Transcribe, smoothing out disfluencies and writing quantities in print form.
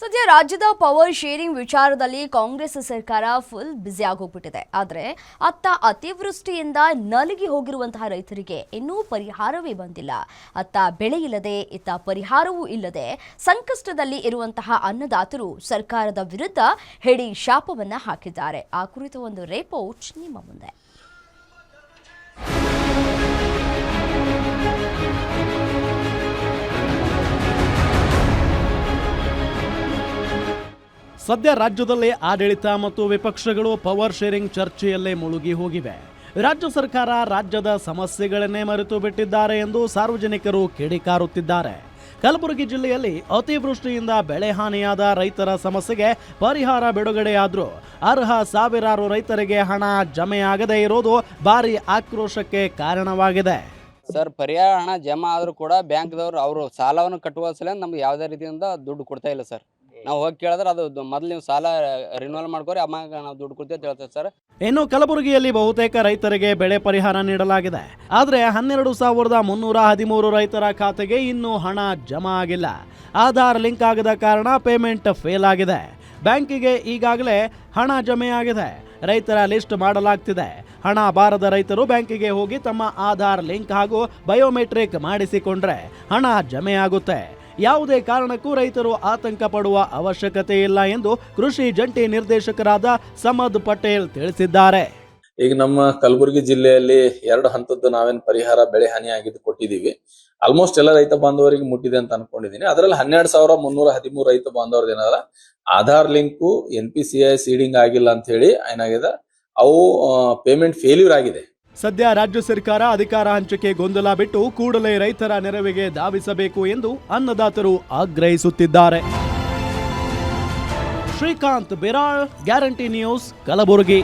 ಸದ್ಯ ರಾಜ್ಯದ power sharing ವಿಚಾರದಲ್ಲಿ ಕಾಂಗ್ರೆಸ್ ಸರ್ಕಾರ ಫುಲ್ ಬ್ಯುಸಿ ಆಗೋಗ್ಬಿಟ್ಟಿದೆ. ಆದರೆ ಅತ್ತ ಅತಿವೃಷ್ಟಿಯಿಂದ ನಲುಗಿ ಹೋಗಿರುವಂತಹ ರೈತರಿಗೆ ಇನ್ನೂ ಪರಿಹಾರವೇ ಬಂದಿಲ್ಲ. ಅತ್ತ ಬೆಳೆ ಇಲ್ಲದೆ ಇತ್ತ ಪರಿಹಾರವೂ ಇಲ್ಲದೆ ಸಂಕಷ್ಟದಲ್ಲಿ ಇರುವಂತಹ ಅನ್ನದಾತರು ಸರ್ಕಾರದ ವಿರುದ್ಧ ಹೇಳಿ ಶಾಪವನ್ನ ಹಾಕಿದ್ದಾರೆ. ಆ ಕುರಿತ ಒಂದು ರಿಪೋರ್ಟ್ ನಿಮ್ಮ ಮುಂದೆ. ಸದ್ಯ ರಾಜ್ಯದಲ್ಲಿ ಆಡಳಿತ ಮತ್ತು ವಿಪಕ್ಷಗಳು ಪವರ್ ಶೇರಿಂಗ್ ಚರ್ಚೆಯಲ್ಲೇ ಮುಳುಗಿ ಹೋಗಿವೆ. ರಾಜ್ಯ ಸರ್ಕಾರ ರಾಜ್ಯದ ಸಮಸ್ಯೆಗಳನ್ನೇ ಮರೆತು ಬಿಟ್ಟಿದ್ದಾರೆ ಎಂದು ಸಾರ್ವಜನಿಕರು ಕಿಡಿಕಾರುತ್ತಿದ್ದಾರೆ. ಕಲಬುರಗಿ ಜಿಲ್ಲೆಯಲ್ಲಿ ಅತಿವೃಷ್ಟಿಯಿಂದ ಬೆಳೆ ಹಾನಿಯಾದ ರೈತರ ಸಮಸ್ಯೆಗೆ ಪರಿಹಾರ ಬಿಡುಗಡೆಯಾದರೂ ಅರ್ಹ ಸಾವಿರಾರು ರೈತರಿಗೆ ಹಣ ಜಮೆಯಾಗದೇ ಇರೋದು ಭಾರಿ ಆಕ್ರೋಶಕ್ಕೆ ಕಾರಣವಾಗಿದೆ. ಸರ್, ಪರಿಹಾರ ಹಣ ಜಮಾ ಆದರೂ ಕೂಡ ಬ್ಯಾಂಕ್ದವರು ಅವರು ಸಾಲವನ್ನು ಕಟ್ಟುವ ಸಲ ನಮ್ಗೆ ಯಾವುದೇ ರೀತಿಯಿಂದ ದುಡ್ಡು ಕೊಡ್ತಾ ಇಲ್ಲ ಸರ್. ನಾವು ಹೋಗಿ ಕೇಳಿದ್ರೆ ಅದು ಮೊದಲು ನೀವು ಸಾಲ ರಿನ್ಯೂವಲ್ ಮಾಡ್ಕೊರಿ, ಅಮ್ಮಾಗ ನಾವು ದುಡ್ಡು ಕೊಡ್ತೀವಿ ಅಂತ ಹೇಳ್ತೇವೆ ಸರ್. ಇನ್ನು ಕಲಬುರಗಿಯಲ್ಲಿ ಬಹುತೇಕ ರೈತರಿಗೆ ಬೆಳೆ ಪರಿಹಾರ ನೀಡಲಾಗಿದೆ. ಆದರೆ 12,313 ರೈತರ ಖಾತೆಗೆ ಇನ್ನೂ ಹಣ ಜಮಾ ಆಗಿಲ್ಲ. ಆಧಾರ್ ಲಿಂಕ್ ಆಗದ ಕಾರಣ ಪೇಮೆಂಟ್ ಫೇಲ್ ಆಗಿದೆ. ಬ್ಯಾಂಕಿಗೆ ಈಗಾಗಲೇ ಹಣ ಜಮೆಯಾಗಿದೆ. ರೈತರ ಲಿಸ್ಟ್ ಮಾಡಲಾಗ್ತಿದೆ. ಹಣ ಬಾರದ ರೈತರು ಬ್ಯಾಂಕಿಗೆ ಹೋಗಿ ತಮ್ಮ ಆಧಾರ್ ಲಿಂಕ್ ಹಾಗೂ ಬಯೋಮೆಟ್ರಿಕ್ ಮಾಡಿಸಿಕೊಂಡ್ರೆ ಹಣ ಜಮೆಯಾಗುತ್ತೆ. ಯಾವುದೇ ಕಾರಣಕ್ಕೂ ರೈತರು ಆತಂಕ ಪಡುವ ಅವಶ್ಯಕತೆ ಇಲ್ಲ ಎಂದು ಕೃಷಿ ಜಂಟಿ ನಿರ್ದೇಶಕರಾದ ಸಮದ್ ಪಟೇಲ್ ತಿಳಿಸಿದ್ದಾರೆ. ಈಗ ನಮ್ಮ ಕಲಬುರಗಿ ಜಿಲ್ಲೆಯಲ್ಲಿ 2 ಹಂತದ್ದು ನಾವೇನು ಪರಿಹಾರ ಬೆಳೆ ಹಾನಿ ಆಗಿದ್ದು ಕೊಟ್ಟಿದ್ದೀವಿ. ಆಲ್ಮೋಸ್ಟ್ ಎಲ್ಲ ರೈತ ಬಾಂಧವರಿಗೆ ಮುಟ್ಟಿದೆ ಅಂತ ಅನ್ಕೊಂಡಿದ್ದೀನಿ. ಅದರಲ್ಲಿ 12,313 ರೈತ ಬಾಂಧವರದ್ದು ಏನಾದ್ರ ಆಧಾರ್ ಲಿಂಕು NPCI ಸೀಡಿಂಗ್ ಆಗಿಲ್ಲ ಅಂತ ಹೇಳಿ ಏನಾಗಿದೆ, ಅವು ಪೇಮೆಂಟ್ ಫೇಲ್ಯೂರ್ ಆಗಿದೆ. ಸದ್ಯ ರಾಜ್ಯ ಸರ್ಕಾರ ಅಧಿಕಾರ ಹಂಚಿಕೆ ಗೊಂದಲ ಬಿಟ್ಟು ಕೂಡಲೇ ರೈತರ ನೆರವಿಗೆ ಧಾವಿಸಬೇಕು ಎಂದು ಅನ್ನದಾತರು ಆಗ್ರಹಿಸುತ್ತಿದ್ದಾರೆ. ಶ್ರೀಕಾಂತ್ ಬಿರಾಳ್, ಗ್ಯಾರಂಟಿ ನ್ಯೂಸ್, ಕಲಬುರಗಿ.